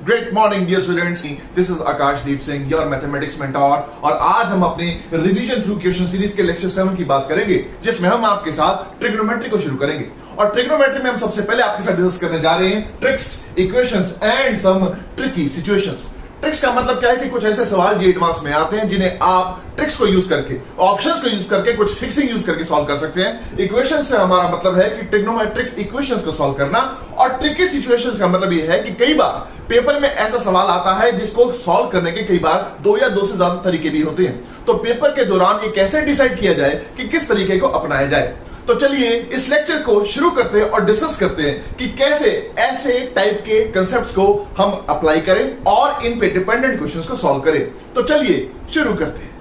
Great morning dear students, this is Akashdeep Singh, your mathematics mentor. और आज हम अपने रिवीजन थ्रू क्वेश्चन सीरीज के लेक्चर 7 की बात करेंगे, जिसमें हम आपके साथ ट्रिग्नोमेट्री को शुरू करेंगे। और ट्रिग्नोमेट्री में हम सबसे पहले आपके साथ डिस्कस करने जा रहे हैं tricks, equations and some tricky situations. Tricks का मतलब क्या है कि कुछ ऐसे सवाल ये एडवांस में आते हैं जिन्हें आप ट्रिक्स को यूज करके, ऑप्शंस को यूज करके, कुछ फिक्सिंग यूज करके सॉल्व कर सकते हैं। इक्वेशन से हमारा मतलब है कि ट्रिग्नोमेट्रिक इक्वेशंस को सॉल्व करना, और ट्रिकी सिचुएशंस का मतलब यह है कि कई बार पेपर में ऐसा सवाल आता है जिसको सॉल्व करने के कई बार 2 या 2 से ज्यादा तरीके भी होते हैं। तो पेपर के दौरान ये कैसे डिसाइड किया जाए कि किस तरीके को अपनाया जाए। तो चलिए इस लेक्चर को शुरू करते हैं और डिस्कस करते हैं कि कैसे ऐसे टाइप के कंसेप्ट्स को हम अप्लाई करें और इन पे डिपेंडेंट क्वेश्चंस को सॉल्व करें। तो चलिए शुरू करते हैं।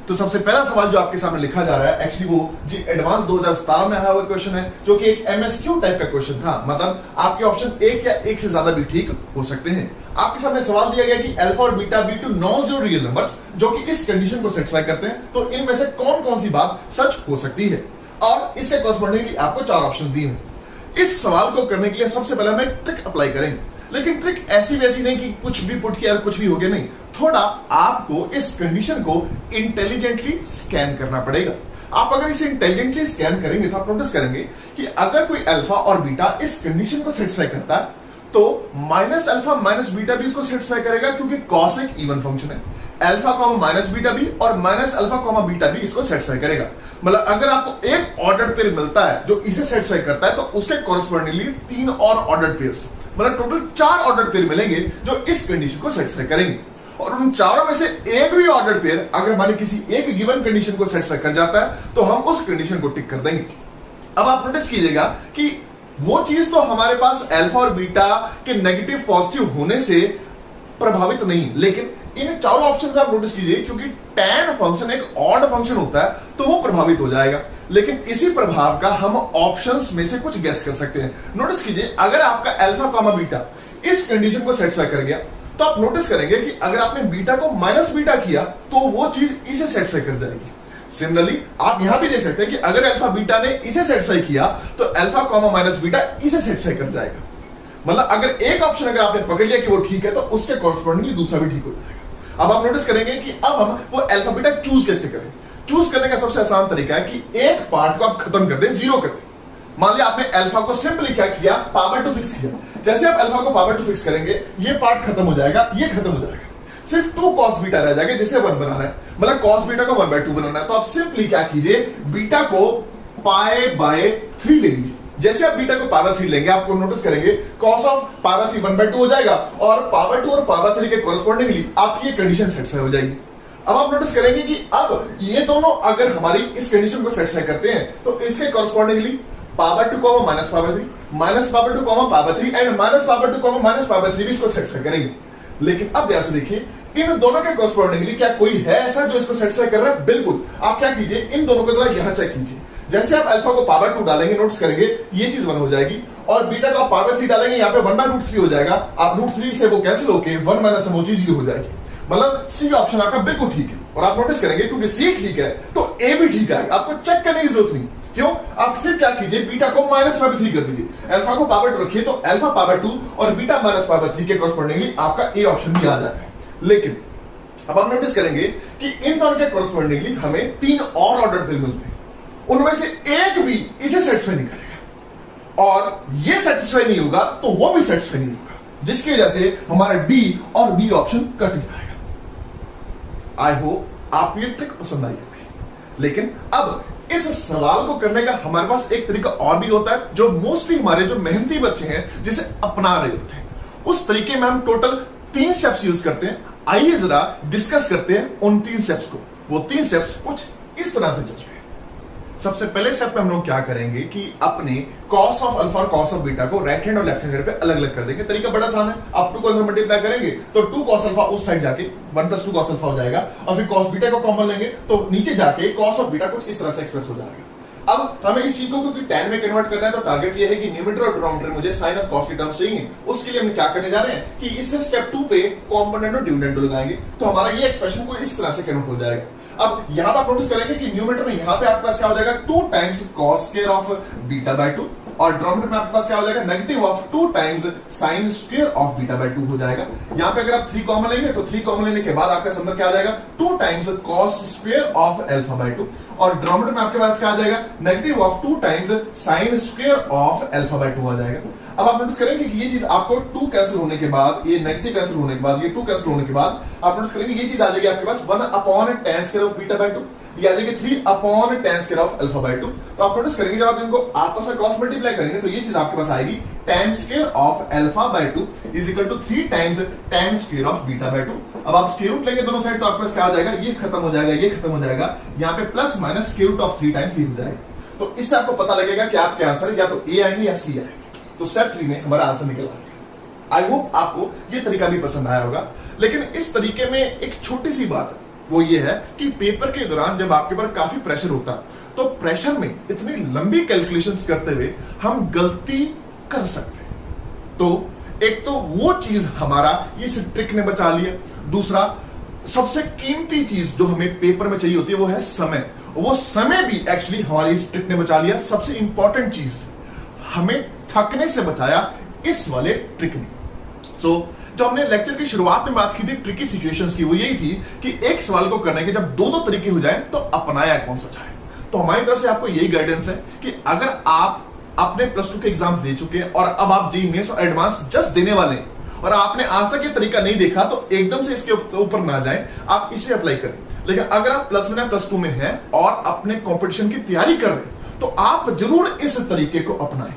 तो सबसे पहला सवाल जो आपके सामने लिखा जा रहा है, एक्चुअली वो जी एडवांस 2017 में आया हुआ क्वेश्चन है, जो कि एक एमएसक्यू टाइप का क्वेश्चन था। मतलब आपके ऑप्शन एक या एक से ज्यादा भी ठीक हो सकते हैं। आपके सामने सवाल दिया गया कि अल्फा और beta be two non zero real numbers जो कि इस कंडीशन को सेटिस्फाई करते हैं, तो इनमें से कौन कौन सी बात सच हो सकती है, और इसके कॉरस्पॉन्डिंगली आपको 4 ऑप्शन दिए हैं। इस सवाल को करने के लिए सबसे पहले हम एक ट्रिक अप्लाई करेंगे, लेकिन ट्रिक ऐसी वैसी नहीं कि कुछ भी पुट किया और कुछ भी हो गया, नहीं। थोड़ा आपको इस कंडीशन को इंटेलिजेंटली स्कैन करना पड़ेगा। आप अगर इसे इंटेलिजेंटली स्कैन करेंगे तो आप नोटिस करेंगे कि अगर कोई अल्फा और बीटा इस कंडीशन को सेटिस्फाई करता है, तो माइनस अल्फा माइनस बीटा भी इसको सेटिस्फाई करेगा, क्योंकि कॉस एक इवन फंक्शन है। अल्फा कॉमा माइनस बीटा भी और माइनस अल्फा कॉमा बीटा भी इसको सेटिस्फाई करेगा। मतलब अगर आपको एक ऑर्डर पेयर मिलता है जो इसे सेटिस्फाई करता है, तो उसके कॉरस्पॉन्डिंगली 3 और ऑर्डर पेयर्स, मतलब टोटल 4 ऑर्डर पेयर मिलेंगे जो इस कंडीशन को सेटिस्फाई करेंगे। और उन चारों में से एक भी ऑर्डर पेयर अगर हमारे किसी एक गिवन कंडीशन को सेटिस्फाई कर जाता है, तो हम उस कंडीशन को टिक कर देंगे। अब आप नोटिस कीजिएगा कि वो चीज तो हमारे पास अल्फा और बीटा के नेगेटिव पॉजिटिव होने से प्रभावित नहीं, लेकिन इन चारों ऑप्शन में आप नोटिस कीजिए, क्योंकि tan फंक्शन एक ऑड फंक्शन होता है, तो वो प्रभावित हो जाएगा। लेकिन इसी प्रभाव का हम ऑप्शंस में से कुछ गेस कर सकते हैं। नोटिस कीजिए, अगर आपका अल्फा कॉमा बीटा इस कंडीशन को सेटिस्फाई कर गया, तो आप नोटिस करेंगे कि अगर आपने बीटा को माइनस बीटा किया, तो वो चीज इसे सेटिस्फाई कर जाएगी। सिमिलरली आप यहां भी देख सकते हैं कि अगर अल्फा बीटा ने इसे सेटिस्फाई किया, तो अल्फा कॉमा माइनस बीटा इसे सेटिस्फाई कर जाएगा। मतलब अगर एक ऑप्शन अगर आपने पकड़ लिया कि वो ठीक है, तो उसके कॉरस्पॉन्डिंगली दूसरा भी ठीक हो जाएगा। अब आप नोटिस करेंगे कि अब हम वो अल्फा बीटा चूज कैसे करें। चूज करने का सबसे आसान तरीका है कि एक पार्ट को आप खत्म कर दें, जीरो कर दें। मान लिया आपने अल्फा को सिंपली क्या किया, पावर टू फिक्स किया। जैसे आप अल्फा को पावर टू फिक्स करेंगे, ये पार्ट खत्म हो जाएगा, ये खत्म हो जाएगा, सिर्फ 2 cos बीटा रह जाएगा, जिसे 1 बनाना है। मतलब cos बीटा को 1/2 बनाना है, तो आप सिंपली क्या कीजिए, बीटा को π/3 ले लीजिए। जैसे आप बीटा को पावर 3 लेंगे, आपको नोटिस करेंगे cos ऑफ पावर 3 1/2 हो जाएगा, और पावर 2 और पावर 3 के कॉरस्पॉन्डिंगली आप ये कंडीशन सेटिस्फाई हो जाएगी। अब आप नोटिस करेंगे कि अब ये दोनों अगर हमारी इस कंडीशन को सेटिस्फाई करते हैं, तो इसके correspondingly power 2 comma minus power 3, minus power 2 comma power 3 and minus power 2 comma minus power 3 भी इसको सेटिस्फाई करेंगे। लेकिन अब ध्यान से देखिए, इन दोनों के कॉरस्पॉन्डिंगली क्या कोई है ऐसा जो इसको सेटिस्फाई कर रहा है? बिल्कुल। आप क्या कीजिए, इन दोनों को जरा यहां चेक कीजिए। जैसे आप अल्फा को पावर 2 डालेंगे, नोटिस करेंगे ये चीज 1 हो जाएगी, और बीटा को आप पावर 3 डालेंगे, यहाँ पे 1/√3 हो जाएगा। आप √3 से वो कैंसिल होके 1 माइनस वो चीज ये हो जाएगी। मतलब सी ऑप्शन आपका बिल्कुल ठीक है। और आप नोटिस करेंगे क्योंकि सी ठीक है, तो ए भी ठीक है। आपको चेक करने की जरूरत नहीं। क्यों? आप सिर्फ क्या कीजिए, बीटा को -3 कर दीजिए, अल्फा को पावर 2 रखिए, तो अल्फा पावर 2 और बीटा पावर 3 के कॉरस्पॉन्डिंगली आपका ए ऑप्शन भी आ जाता है। लेकिन अब आप नोटिस करेंगे कि इन दोनों के कॉरस्पॉन्डिंगली हमें 3 और ऑर्डर पेयर मिलते हैं, उनमें से एक भी इसे सेटिस्फाई नहीं करेगा, और ये सेटिस्फाई नहीं होगा तो वो भी सेटिस्फाई नहीं होगा, जिसकी वजह से हमारा डी और बी ऑप्शन कट जाएगा। आई होप आपको ये ट्रिक पसंद आई होगी। लेकिन अब इस सवाल को करने का हमारे पास एक तरीका और भी होता है, जो मोस्टली हमारे जो मेहनती बच्चे हैं जिसे अपना रहे होते हैं। उस तरीके में हम टोटल 3 स्टेप्स यूज करते हैं। आइए जरा डिस्कस करते हैं उन 3 स्टेप्स को। वो 3 स्टेप्स कुछ इस तरह से चलते हैं। सबसे पहले स्टेप में हम लोग क्या करेंगे कि अपने cos ऑफ अल्फा और cos ऑफ बीटा को राइट हैंड और लेफ्ट हैंड पे अलग अलग कर देंगे। तरीका बड़ा आसान है। आप 2 को अंदर मल्टीप्लाई करेंगे तो 2 cos अल्फा उस साइड जाके 1 + 2 cos अल्फा हो जाएगा, और फिर cos बीटा को कॉमन लेंगे तो नीचे जाके cos ऑफ बीटा कुछ इस तरह से एक्सप्रेस हो जाएगा। अब हमें इस चीज को क्योंकि tan में कन्वर्ट करना है, तो टारगेट ये है कि न्यूमरेटर और डिनोमिनेटर मुझे साइन और cos की टर्म्स चाहिए। उसके लिए हम क्या करने जा रहे हैं कि इससे स्टेप 2 पे कॉम्पोनेंट और डिविडेंड लगाएंगे, तो हमारा ये एक्सप्रेशन को इस तरह से कन्वर्ट हो जाएगा। अब यहां पर आप नोटिस करेंगे कि न्यूमरेटर में यहां पे आपके पास क्या हो जाएगा, 2 टाइम्स cos स्क्वायर ऑफ बीटा/2, और डिनोमिनेटर में आपके पास क्या हो जाएगा, negative of 2 times sine square of beta by 2 हो जाएगा। यहां पे अगर आप 3 कॉमन लेंगे तो 3 कॉमन लेने के बाद आपके अंदर क्या आ जाएगा, 2 times cos square of alpha by 2, और डिनोमिनेटर में आपके पास क्या आ जाएगा, negative of 2 times sine square of alpha by 2 आ जाएगा। अब आप नोटिस करेंगे कि ये चीज आपको 2 कैंसिल होने के बाद, ये नेगेटिव कैंसिल होने के बाद, ये 2 कैंसिल होने के बाद आप नोटिस करेंगे ये चीज आ जाएगी आपके पास 1 upon tan square of beta by 2, ये आ जाएगी 3 upon tan square of alpha by 2। तो आप नोटिस करेंगे जब आप इनको आपस में क्रॉस मल्टीप्लाई करेंगे तो ये चीज आपके पास आएगी tan square of alpha by 2 is equal to 3 times tan square of beta by 2। अब आप स्क्वायर रूट लेंगे दोनों साइड तो आपके पास क्या आ जाएगा, ये खत्म हो जाएगा, ये खत्म हो जाएगा, यहाँ पे plus minus square root of 3 times ये हो जाएगा। तो इससे आपको पता लगेगा कि आपके आंसर या तो ए आएंगे या सी आएंगे। तो स्टेप 3 में हमारा आंसर निकल आएगा। आई होप आपको ये तरीका भी पसंद आया होगा, लेकिन इस तरीके में एक छोटी सी बात है, वो ये है कि पेपर के दौरान जब आपके ऊपर काफी प्रेशर होता है तो प्रेशर में इतनी लंबी कैलकुलेशंस करते हुए हम गलती कर सकते हैं। तो एक तो वो चीज हमारा इस ट्रिक ने बचा लिया, दूसरा सबसे कीमती चीज जो हमें पेपर में चाहिए होती है वो है समय, वो समय भी एक्चुअली हमारी इस ट्रिक ने बचा लिया। सबसे इंपॉर्टेंट चीज हमें थकने से बचाया इस वाले ट्रिक ने। जो हमने लेक्चर की शुरुआत में बात की थी ट्रिकी सिचुएशंस की, वो यही थी कि एक सवाल को करने के जब दो तरीके हो जाए तो अपनाया कौन सा चाहे। तो हमारी तरफ से आपको यही गाइडेंस है कि अगर आप अपने प्लस 2 के एग्जाम दे चुके हैं और अब आप जेईई मेंस और एडवांस जस्ट देने वाले हैं और आपने आज तक ये तरीका नहीं देखा तो एकदम से इसके ऊपर ना जाएं, आप इसे अप्लाई करें। लेकिन अगर आप प्लस 1 या प्लस 2 में हैं और अपने कंपटीशन की तैयारी कर रहे हैं तो आप जरूर इस तरीके को अपनाएं।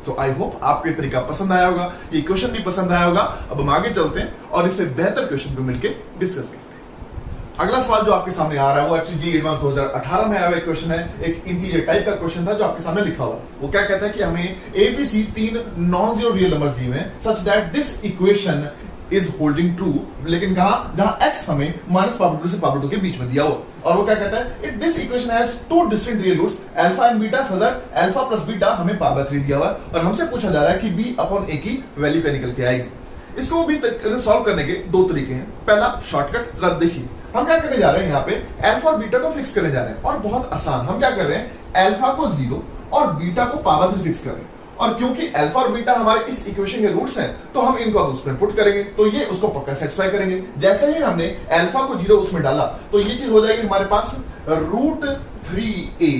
तो आई होप आपको ये तरीका पसंद आया होगा, ये क्वेश्चन भी पसंद आया होगा। अब हम आगे चलते हैं और इससे बेहतर क्वेश्चन को मिलकर डिस्कस करते हैं। अगला सवाल जो आपके सामने आ रहा है वो एक्चुअली जेईई एडवांस 2018 में आया हुआ क्वेश्चन है। एक इंटीजर टाइप का क्वेश्चन था जो आपके सामने लिखा हुआ। वो क्या कहता है कि हमें ABC 3 non zero real numbers दिए हुए हैं such that this equation is holding true, लेकिन कहा जहां x हमें माइनस पावर 2 से पावर 2 के बीच में दिया हुआ। और वो क्या कहता है, it this equation has 2 distinct real roots alpha and beta such that alpha plus beta हमें पावर 3 दिया हुआ है और हमसे पूछा जा रहा है कि b अपॉन a की वैल्यू क्या निकल के आएगी। इसको भी सॉल्व करने के दो तरीके हैं। पहला शॉर्टकट, जरा देखिए हम क्या करने जा रहे हैं, यहाँ पे अल्फा और बीटा को फिक्स करने जा रहे हैं और बहुत आसान। हम क्या कर रहे हैं, अल्फा को 0 और बीटा को पावर 3 फिक्स कर रहे हैं। और क्योंकि अल्फा और बीटा हमारे इस इक्वेशन के रूट्स हैं तो हम इनको अब उसमें पुट करेंगे तो ये उसको पक्का सेटिस्फाई करेंगे। जैसे ही हमने अल्फा को 0 उसमें डाला तो ये चीज हो जाएगी हमारे पास √3a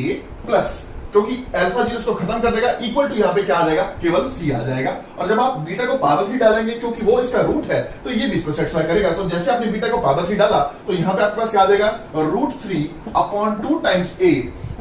प्लस, क्योंकि अल्फा 0 उसको खत्म कर देगा, इक्वल टू यहाँ पे क्या आ जाएगा, केवल c आ जाएगा। और जब आप बीटा को पावर 3 डालेंगे क्योंकि वो इसका रूट है तो ये भी इसको सेटिस्फाई करेगा। तो जैसे आपने बीटा को पावर 3 डाला तो यहाँ पे आपके पास क्या आ जाएगा, √3/2 टाइम्स a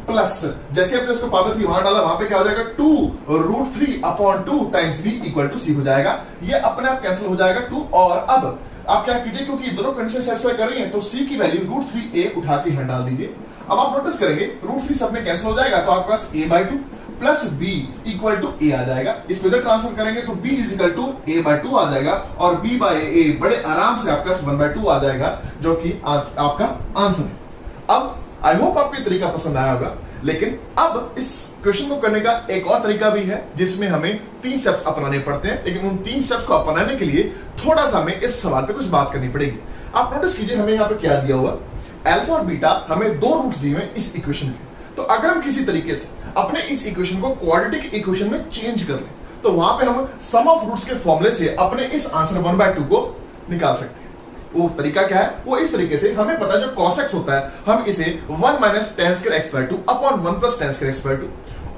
प्लस जैसे आपने उसको पावर 3 वहां डाला वहां पे क्या हो जाएगा 2√3/2 times b equal to c हो जाएगा। ये अपने आप कैंसिल हो जाएगा 2। और अब आप क्या कीजिए, क्योंकि दोनों कंडीशन सेटिस्फाई कर रही हैं तो c की वैल्यू √3a उठा के यहां डाल दीजिए। अब आप नोटिस करेंगे √3 सब में कैंसिल हो जाएगा तो आपके पास a/2 plus b equal to a आ जाएगा। इसको इधर ट्रांसफर करेंगे तो b is equal to a/2 आ जाएगा और b/a बड़े आराम से आपका 1/2 आ जाएगा, जो कि आपका आंसर है। अब आई होप आपको तरीका पसंद आया होगा, लेकिन अब इस क्वेश्चन को करने का एक और तरीका भी है जिसमें हमें 3 स्टेप्स अपनाने पड़ते हैं। लेकिन उन 3 स्टेप्स को अपनाने के लिए थोड़ा सा हमें इस सवाल पे कुछ बात करनी पड़ेगी। आप नोटिस कीजिए हमें यहाँ पे क्या दिया हुआ, अल्फा और बीटा हमें 2 रूट्स दिए हुए इस इक्वेशन के। तो अगर हम किसी तरीके से अपने इस इक्वेशन को क्वाड्रेटिक इक्वेशन में चेंज कर लें तो वहां पे हम सम ऑफ रूट्स के फॉर्मूले से अपने इस आंसर 1/2 को निकाल सकते हैं। वो तरीका क्या है, वो इस तरीके से हमें पता है जो cos x होता है हम इसे 1 minus tan square x/2 upon 1 plus tan square x/2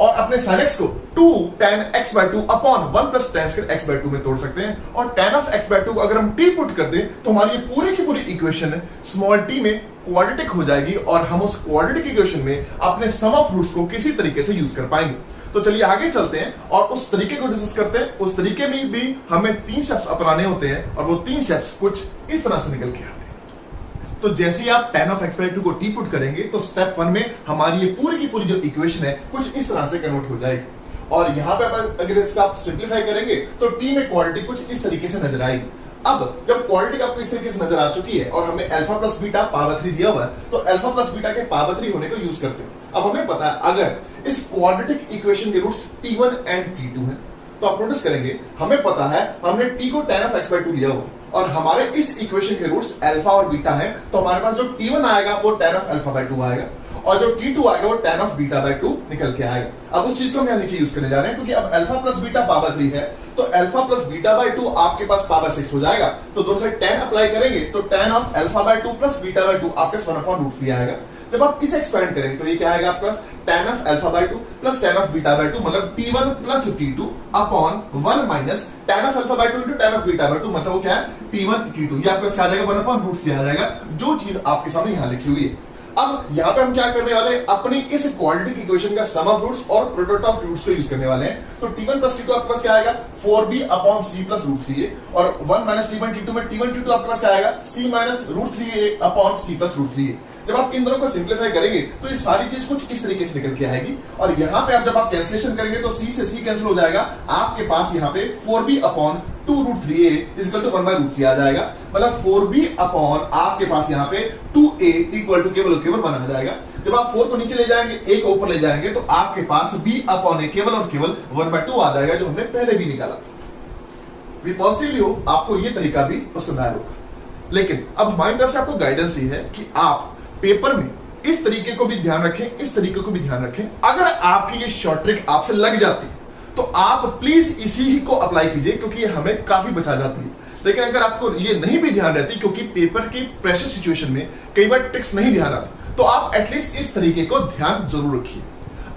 और अपने sin x को 2 tan x/2 upon 1 plus tan square x/2 में तोड़ सकते हैं। और tan of x/2 को अगर हम t पुट कर दें तो हमारी ये पूरी की पूरी इक्वेशन स्मॉल t में क्वाड्रेटिक हो जाएगी और हम उस क्वाड्रेटिक इक्वेशन में अपने सम ऑफ रूट्स को किसी तरीके से यूज कर पाएंगे। तो चलिए आगे चलते हैं और उस तरीके को डिस्कस करते हैं। उस तरीके में भी हमें 3 स्टेप्स अपनाने होते हैं और वो 3 स्टेप्स कुछ इस तरह से निकल के आते हैं। तो जैसे ही आप tan of x/2 को t पुट करेंगे तो स्टेप 1 में हमारी ये पूरी की पूरी जो इक्वेशन है कुछ इस तरह से कन्वर्ट हो जाएगी। और यहां पे अगर इसका आप सिंप्लीफाई करेंगे तो t में क्वालिटी कुछ इस तरीके से नजर आएगी। अब जब क्वालिटी आपको इस तरीके से नजर आ चुकी है और हमें अल्फा प्लस बीटा पावर 3 दिया हुआ है तो अल्फा प्लस बीटा के पावर 3 होने को यूज करते हैं। अब हमें पता है अगर इस क्वाड्रेटिक इक्वेशन के रूट्स t1 एंड t2 हैं तो आप नोटिस करेंगे हमें पता है हमने t को tan of x/2 लिया हुआ और हमारे इस इक्वेशन के रूट्स अल्फा और बीटा हैं तो हमारे पास जो t1 आएगा वो tan of α/2 आएगा और जो T2 आएगा वो tan ऑफ बीटा बाय 2 निकल के आएगा। अब उस चीज को हम यहाँ नीचे यूज करने जा रहे हैं, क्योंकि अब अल्फा प्लस बीटा पावर 3 है, तो अल्फा प्लस बीटा बाय 2 आपके पास पावर 6 हो जाएगा। तो दोनों साइड tan अप्लाई करेंगे तो tan of alpha by 2 plus beta by 2 आपके 1/√3 आएगा। जब आप इसे एक्सपेंड करेंगे तो ये क्या आएगा आपके पास tan of alpha by 2 plus tan of beta by 2 मतलब T1 plus T2 upon 1 minus tan of alpha by 2 into tan of beta by 2 मतलब वो क्या है T1 T2। ये आपके पास आ जाएगा 1/√3 आ जाएगा, जो चीज आपके सामने यहां लिखी हुई है। अब यहाँ पे हम क्या करने वाले हैं, अपनी इस क्वाड्रेटिक इक्वेशन का सम ऑफ रूट्स और प्रोडक्ट ऑफ रूट्स को यूज करने वाले हैं। तो T1 प्लस T2 आपके पास क्या आएगा 4b upon c plus √3a और 1 माइनस T1 T2 में T1 T2 आपके पास क्या आएगा c minus √3a upon c plus √3a। जब आप इन दोनों को सिंप्लीफाई करेंगे तो ये सारी चीज कुछ इस तरीके से निकल के आएगी और यहाँ पे आप जब आप कैंसिलेशन करेंगे तो c से c कैंसिल हो जाएगा, आपके पास यहाँ पे 4b upon 2√3a equal to 1/√3 आ जाएगा। मतलब 4b अपॉन आपके पास यहाँ पे 2a इक्वल टू केवल 1 आ जाएगा। जब आप 4 को नीचे ले जाएंगे, a को ऊपर ले जाएंगे तो आपके पास b अपॉन a केवल और केवल 1/2 आ जाएगा, जो हमने पहले भी निकाला था। भी पॉजिटिवली हो, आपको ये तरीका भी पसंद आया होगा। लेकिन अब हमारी तरफ से आपको गाइडेंस ये है कि आप पेपर में इस तरीके को भी ध्यान रखें, इस तरीके को भी ध्यान रखें। अगर आपकी ये शॉर्ट ट्रिक आपसे लग जाती है तो आप प्लीज इसी ही को अप्लाई कीजिए, क्योंकि ये हमें काफी बचा जाती है। लेकिन अगर आपको ये नहीं भी ध्यान रहती, क्योंकि पेपर की प्रेशर सिचुएशन में कई बार ट्रिक्स नहीं ध्यान आती, तो आप एटलीस्ट इस तरीके को ध्यान जरूर रखिए।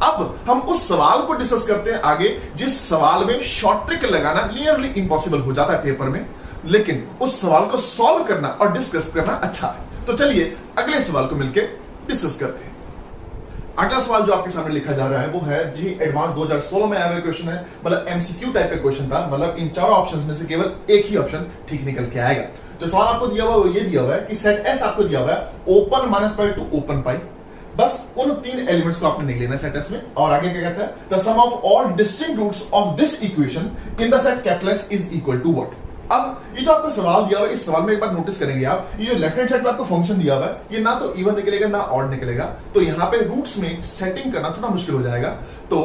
अब हम उस सवाल को डिस्कस करते हैं आगे, जिस सवाल में शॉर्ट ट्रिक लगाना नियरली इम्पॉसिबल हो जाता है पेपर में, लेकिन उस सवाल को सॉल्व करना और डिस्कस करना अच्छा है। तो चलिए अगले सवाल को मिलकर डिस्कस करते हैं। अगला सवाल जो आपके सामने लिखा जा रहा है वो है जी एडवांस 2016 में आया हुआ क्वेश्चन है, मतलब एमसीक्यू टाइप का क्वेश्चन था। मतलब इन चारों ऑप्शंस में से केवल एक ही ऑप्शन ठीक निकल के आएगा। जो सवाल आपको दिया हुआ है वो ये दिया हुआ है कि सेट एस आपको दिया हुआ है ओपन -π टू ओपन π। बस उन 3 एलिमेंट्स को आपने नहीं लेना सेट एस में। और आगे क्या कहता है, the sum of all distinct roots of this equation in the set capital S is equal to what. अब ये जो आपको सवाल दिया हुआ है, इस सवाल में एक बार नोटिस करेंगे आप, ये जो लेफ्ट हैंड साइड पे आपको फंक्शन दिया हुआ है, ये ना तो इवन निकलेगा ना ऑड निकलेगा। तो यहाँ पे रूट्स में सेटिंग करना थोड़ा मुश्किल हो जाएगा। तो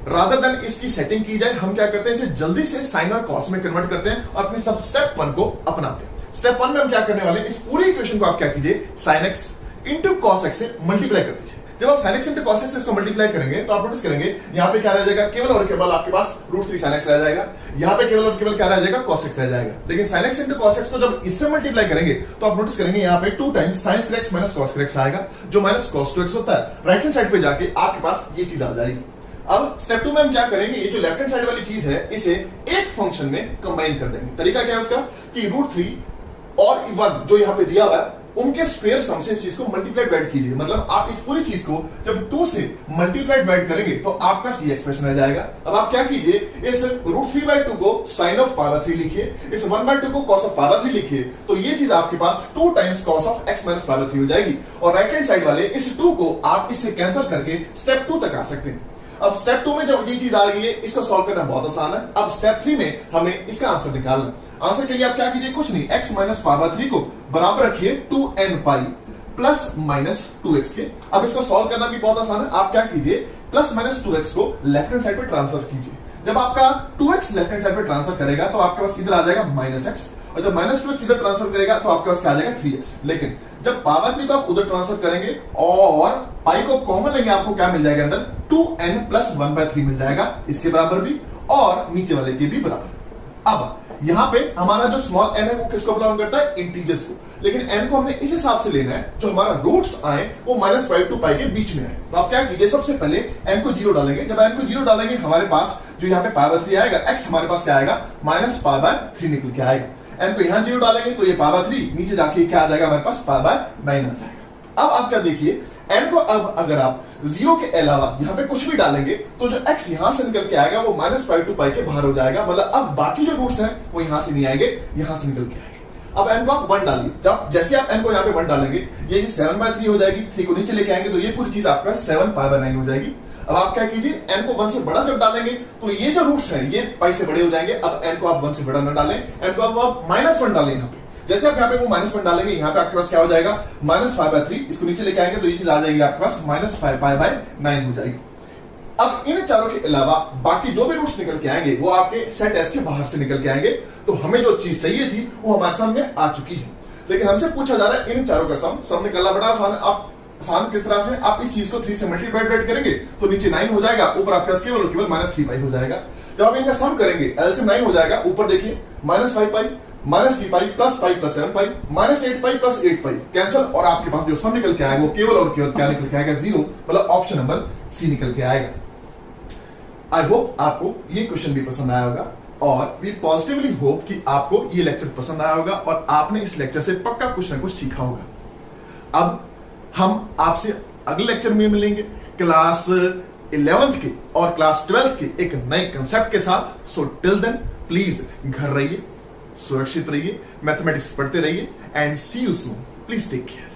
रादर देन इसकी सेटिंग की जाए, हम क्या करते हैं, इसे जल्दी से साइन और कॉस में कन्वर्ट करते हैं और अपने सब स्टेप 1 को अपनाते हैं। स्टेप 1 में हम क्या करने वाले हैं, इस पूरी इक्वेशन को आप क्या कीजिए, sin x into cos x से मल्टीप्लाई कर दीजिए। जब आप sin x into cos x इसको मल्टीप्लाई करेंगे तो आप नोटिस करेंगे यहाँ पे क्या रह जाएगा, केवल और केवल आपके पास √3 sin x रह जाएगा। यहाँ पे केवल और केवल क्या रह जाएगा, cos x रह जाएगा। लेकिन sin x into cos x को जब इससे मल्टीप्लाई करेंगे तो आप नोटिस करेंगे यहाँ पे 2 times sin x minus cos x आएगा, जो माइनस cos 2x होता है। राइट हैंड साइड पे जाके आपके पास ये चीज आ जाएगी। अब स्टेप 2 में हम क्या करेंगे, ये जो लेफ्ट हैंड साइड वाली चीज है इसे एक फंक्शन में कंबाइन कर देंगे। तरीका क्या है उसका कि √3 और 1 जो यहाँ पे दिया हुआ है उनके स्क्वायर सम से इस चीज को मल्टीप्लाइड बाय कीजिए। मतलब आप इस पूरी चीज को जब 2 से मल्टीप्लाइड बाय करेंगे तो आपका सी एक्सप्रेशन रह जाएगा। अब आप क्या कीजिए, इस √3/2 को sin ऑफ पावर 3 लिखिए, इस 1/2 को cos ऑफ पावर 3 लिखिए, तो ये चीज आपके पास 2 times cos of x minus power 3 हो जाएगी। और राइट हैंड साइड वाले इस 2 को आप इससे कैंसिल करके स्टेप 2 तक आ सकते हैं। अब स्टेप 2 में जब ये चीज आ गई है, इसको सॉल्व करना बहुत आसान है। अब स्टेप 3 में हमें इसका आंसर निकालना। आंसर के लिए आप क्या कीजिए, कुछ नहीं, x माइनस पावर 3 को बराबर रखिए 2nπ प्लस माइनस 2x के। अब इसको सॉल्व करना भी बहुत आसान है। आप क्या कीजिए, प्लस माइनस 2x को लेफ्ट हैंड साइड पे ट्रांसफर कीजिए। जब आपका 2x लेफ्ट हैंड साइड पे ट्रांसफर करेगा तो आपके पास इधर आ जाएगा -x, और जब -2x इधर ट्रांसफर करेगा तो आपके पास क्या आ जाएगा 3x। लेकिन जब पावर 3 को आप उधर ट्रांसफर करेंगे और पाई को कॉमन लेंगे, आपको क्या मिल जाएगा अंदर 2n प्लस 1/3 मिल जाएगा, इसके बराबर भी और नीचे वाले के भी बराबर। अब यहां पे हमारा जो स्मॉल n है वो किसको बिलोंग करता है, इंटीजर्स को। लेकिन n को हमने इस हिसाब से लेना है जो हमारा रूट्स आए वो -π टू π के बीच में है। तो आप क्या कीजिए, सबसे पहले n को 0 डालेंगे। जब n को 0 डालेंगे हमारे पास जो यहाँ पे पावर 3 आएगा, x हमारे पास क्या आएगा -π/3 निकल के आएगा। n को यहां 0 डालेंगे तो ये पावर 3 नीचे जाके क्या आ जाएगा, हमारे पास π/9 आ जाएगा। अब आप क्या देखिए, n को अब अगर आप 0 के अलावा यहां पे कुछ भी डालेंगे तो जो x यहां से निकल के आएगा वो -π टू π के बाहर हो जाएगा। मतलब अब बाकी जो रूट्स हैं वो यहां से नहीं आएंगे, यहां से निकल के आएंगे। अब n को आप 1 डालिए। जब जैसे आप n को यहां पे 1 डालेंगे ये 7/3 हो जाएगी। 3 को नीचे लेके आएंगे तो ये पूरी चीज आपका 7π/9 हो जाएगी। अब आप क्या कीजिए, n को 1 से बड़ा जब डालेंगे तो ये जो रूट्स हैं ये π से बड़े हो जाएंगे। अब n को आप 1 से बड़ा ना डालें, n को आप -1 डालें। यहाँ पे जैसे आप यहाँ पे वो -1 डालेंगे, यहाँ पे आपके पास क्या हो जाएगा, -5/3। इसको नीचे लेके आएंगे तो ये चीज आ जाएगी आपके पास -5π/9 हो जाएगी। अब इन चारों के अलावा बाकी जो भी रूट्स निकल के आएंगे वो आपके सेट एस के बाहर से निकल के आएंगे। तो हमें जो चीज चाहिए थी वो हमारे सामने आ चुकी है। लेकिन हमसे पूछा जा रहा है इन चारों का सम निकलना बड़ा आसान है। आप आसान किस तरह से, आप इस चीज को 3 से मल्टीप्लाई करेंगे तो नीचे 9 हो जाएगा, ऊपर आपके पास केवल और केवल -3 हो जाएगा। जब आप इनका सम करेंगे एलसीएम 9 हो जाएगा, ऊपर देखिए -5 पाई -3 पाई प्लस पाई प्लस 7 पाई -8 पाई प्लस 8 पाई कैंसिल, और आपके पास जो सम निकल के आएगा वो केवल और केवल क्या निकल के आएगा, 0, मतलब ऑप्शन नंबर सी निकल के आएगा। आई होप आपको ये क्वेश्चन भी पसंद आया होगा, और वी पॉजिटिवली होप कि आपको ये लेक्चर पसंद आया होगा और आपने इस लेक्चर से पक्का कुछ ना कुछ सीखा होगा। अब हम आपसे अगले लेक्चर में मिलेंगे क्लास 11th के और क्लास 12th के एक नए कंसेप्ट के साथ। सो टिल देन प्लीज घर रहिए, सुरक्षित रहिए, मैथमेटिक्स पढ़ते रहिए, and see you soon. Please take care.